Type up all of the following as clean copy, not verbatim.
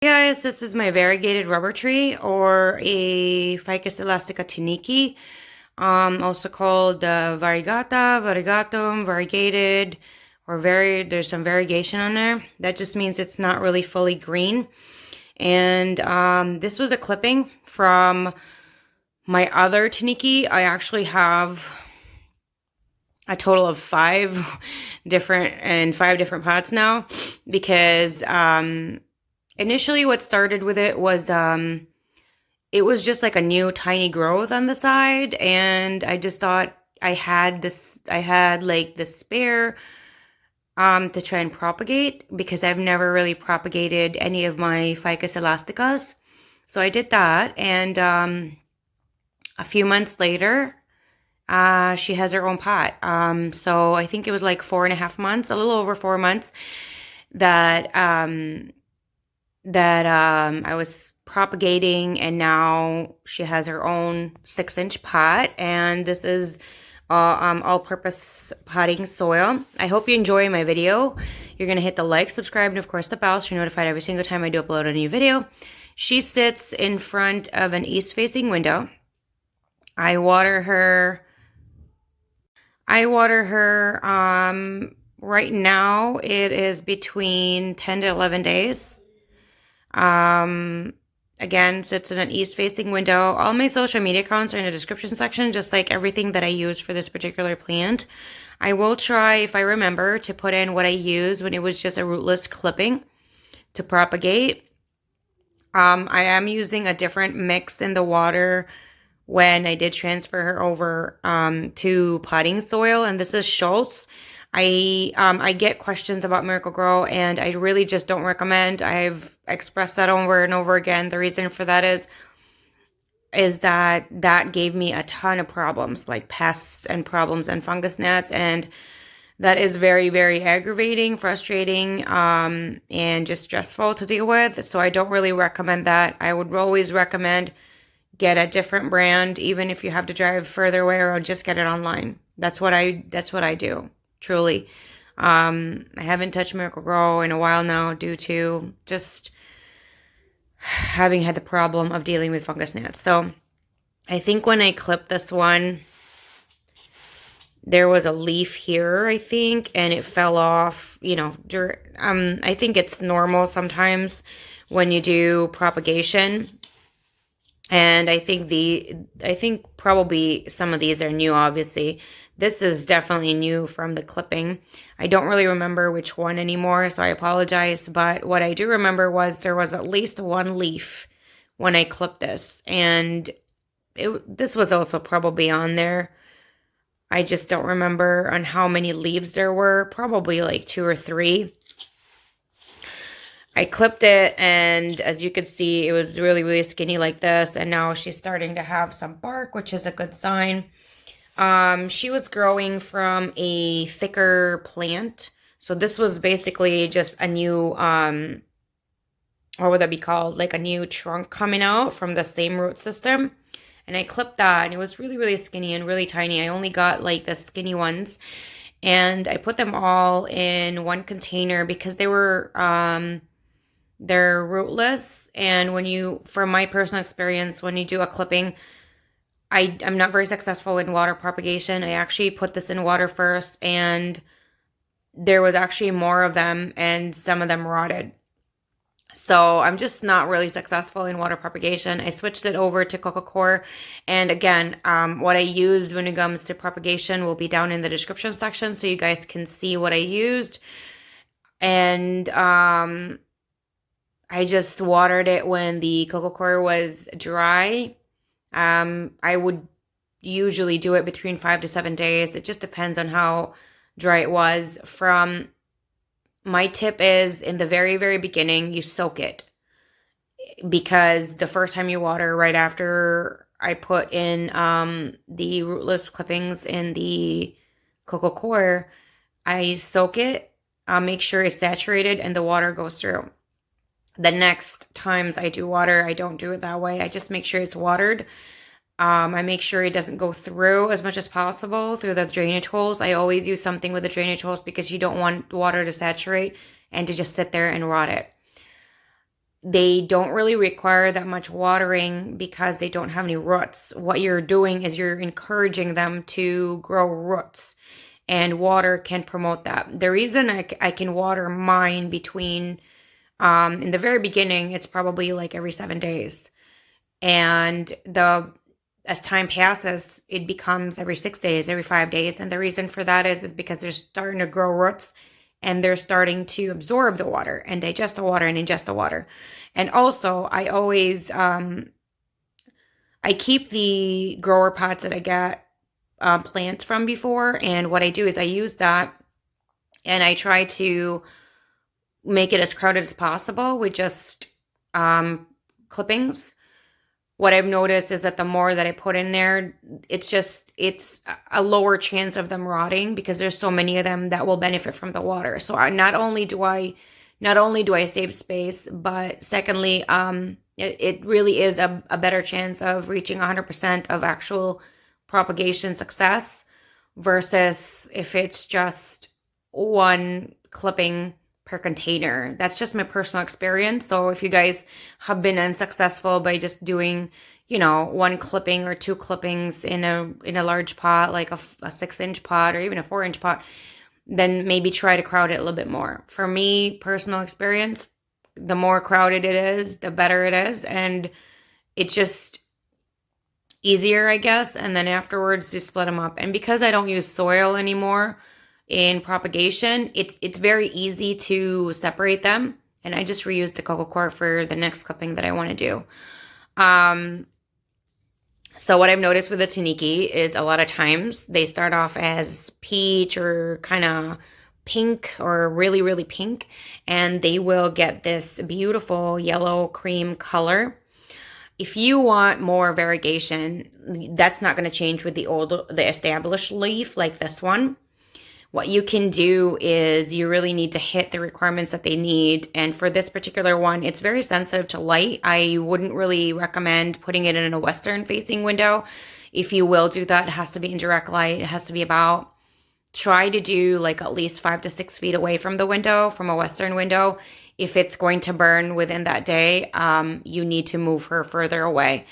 Hey guys, this is my variegated rubber tree or a Ficus Elastica Tineke, also called variegata, variegatum, variegated, or there's some variegation on there. That just means it's not really fully green. And this was a clipping from my other Tineke. I actually have a total of five different pots now because initially what started with it was just like a new tiny growth on the side, and I just thought I had like the spare to try and propagate because I've never really propagated any of my Ficus elasticas. So I did that, and a few months later she has her own pot. So I think it was like 4.5 months, a little over 4 months, that I was propagating, and now she has her own 6-inch pot, and this is all-purpose potting soil. I hope you enjoy my video. You're going to hit the like, subscribe, and of course the bell so you're notified every single time I do upload a new video. She sits in front of an east-facing window. I water her right now it is between 10 to 11 days. Again, sits in an east-facing window. All my social media accounts are in the description section, just like everything that I use for this particular plant. I will try, if I remember, to put in what I used when it was just a rootless clipping to propagate. I am using a different mix in the water when I did transfer her over to potting soil, and this is Schultz. I get questions about Miracle-Gro, and I really just don't recommend. I've expressed that over and over again. The reason for that is that gave me a ton of problems, like pests and problems and fungus gnats, and that is very, very aggravating, frustrating, and just stressful to deal with. So I don't really recommend that. I would always recommend get a different brand, even if you have to drive further away, or just get it online. That's what I do. Truly. I haven't touched Miracle-Gro in a while now due to just having had the problem of dealing with fungus gnats. So I think when I clipped this one, there was a leaf here, I think, and it fell off, I think it's normal sometimes when you do propagation. And I think probably some of these are new, obviously. This is definitely new from the clipping. I don't really remember which one anymore, so I apologize. But what I do remember was there was at least one leaf when I clipped this. And this was also probably on there. I just don't remember on how many leaves there were. Probably like 2 or 3. I clipped it, and as you could see, it was really, really skinny like this. And now she's starting to have some bark, which is a good sign. She was growing from a thicker plant. So this was basically just a new, what would that be called? Like a new trunk coming out from the same root system. And I clipped that, and it was really, really skinny and really tiny. I only got like the skinny ones. And I put them all in one container because they're rootless. And from my personal experience, when you do a clipping, I'm not very successful in water propagation. I actually put this in water first, and there was actually more of them, and some of them rotted. So I'm just not really successful in water propagation. I switched it over to Coco Core. And again, what I use when it comes to propagation will be down in the description section so you guys can see what I used. And I just watered it when the Coco Core was dry. I would usually do it between 5 to 7 days. It just depends on how dry it was. My tip is in the very, very beginning, you soak it, because the first time you water, right after I put in the rootless clippings in the Coco Core, I soak it. I'll make sure it's saturated and the water goes through. The next times I do water, I don't do it that way. I just make sure it's watered. I make sure it doesn't go through as much as possible through the drainage holes. I always use something with the drainage holes because you don't want water to saturate and to just sit there and rot it. they don't really require that much watering because they don't have any roots. What you're doing is you're encouraging them to grow roots, and water can promote that. The reason I can water mine between, in the very beginning, it's probably like every 7 days. And as time passes, it becomes every 6 days, every 5 days. And the reason for that is because they're starting to grow roots and they're starting to absorb the water and digest the water and ingest the water. And also, I always, I keep the grower pots that I get plants from before. And what I do is I use that and I try to make it as crowded as possible with just clippings. What I've noticed is that the more that I put in there, it's a lower chance of them rotting because there's so many of them that will benefit from the water. So not only do I save space, but secondly, it really is a better chance of reaching 100% of actual propagation success versus if it's just one clipping per container. That's just my personal experience. So if you guys have been unsuccessful by just doing, one clipping or two clippings in a large pot, like a 6-inch pot or even a 4-inch pot, then maybe try to crowd it a little bit more. For me, personal experience, the more crowded it is, the better it is. And it's just easier, I guess. And then afterwards, just split them up. And because I don't use soil anymore in propagation, it's very easy to separate them. And I just reuse the coco coir for the next clipping that I want to do. So what I've noticed with the Tineke is a lot of times they start off as peach or kind of pink or really, really pink. And they will get this beautiful yellow cream color. If you want more variegation, that's not going to change with the established leaf like this one. What you can do is you really need to hit the requirements that they need. And for this particular one, it's very sensitive to light. I wouldn't really recommend putting it in a western facing window. If you will do that, it has to be in direct light. It has to be try to do like at least 5 to 6 feet away from the window, from a western window. If it's going to burn within that day, you need to move her further away.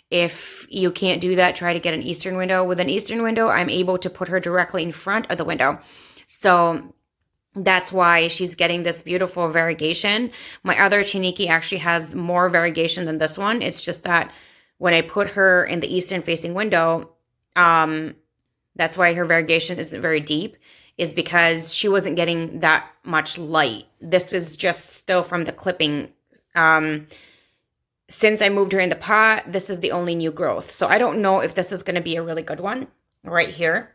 If you can't do that, try to get an eastern window. With an eastern window, I'm able to put her directly in front of the window. So that's why she's getting this beautiful variegation. My other Tineke actually has more variegation than this one. It's just that when I put her in the eastern facing window, that's why her variegation isn't very deep, is because she wasn't getting that much light. This is just still from the clipping. Since I moved her in the pot, this is the only new growth. So I don't know if this is going to be a really good one right here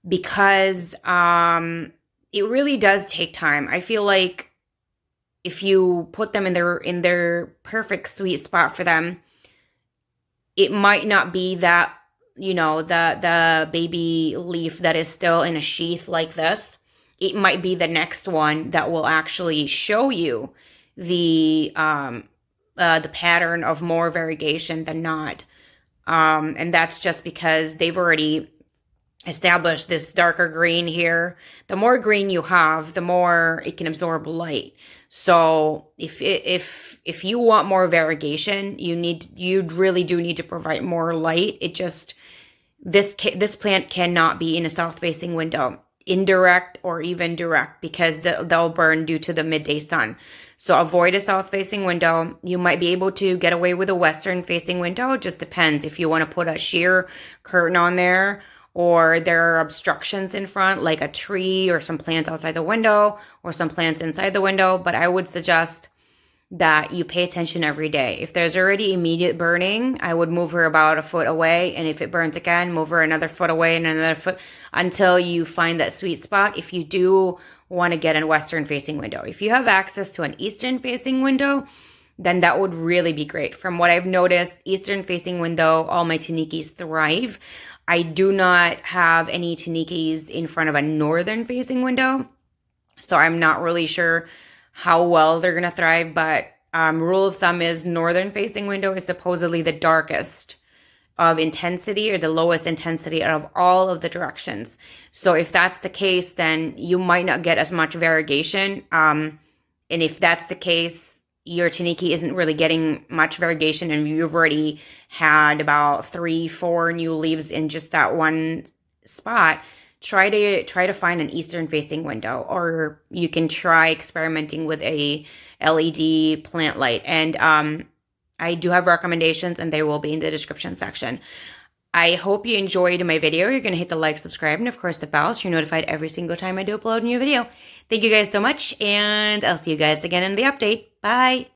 because it really does take time. I feel like if you put them in their perfect sweet spot for them, it might not be that, the baby leaf that is still in a sheath like this. It might be the next one that will actually show you the pattern of more variegation than not. And that's just because they've already established this darker green here. The more green you have, the more it can absorb light. So if you want more variegation, you really do need to provide more light. This plant cannot be in a south facing window, indirect or even direct, because they'll burn due to the midday sun. So avoid a south-facing window. You might be able to get away with a western-facing window. It just depends if you want to put a sheer curtain on there or there are obstructions in front, like a tree or some plants outside the window or some plants inside the window. But I would suggest that you pay attention every day. If there's already immediate burning, I would move her about a foot away. And if it burns again, move her another foot away and another foot until you find that sweet spot. If you do want to get a western facing window, if you have access to an eastern facing window, then that would really be great. From what I've noticed, eastern facing window, all my Tinekes thrive. I do not have any Tinekes in front of a northern facing window, so I'm not really sure how well they're going to thrive, but rule of thumb is northern facing window is supposedly the darkest of intensity or the lowest intensity out of all of the directions. So if that's the case, then you might not get as much variegation. And if that's the case, your Tineke isn't really getting much variegation and you've already had about 3-4 new leaves in just that one spot, try to find an eastern facing window, or you can try experimenting with a LED plant light. And I do have recommendations and they will be in the description section. I hope you enjoyed my video. You're going to hit the like, subscribe, and of course the bell so you're notified every single time I do upload a new video. Thank you guys so much, and I'll see you guys again in the update. Bye!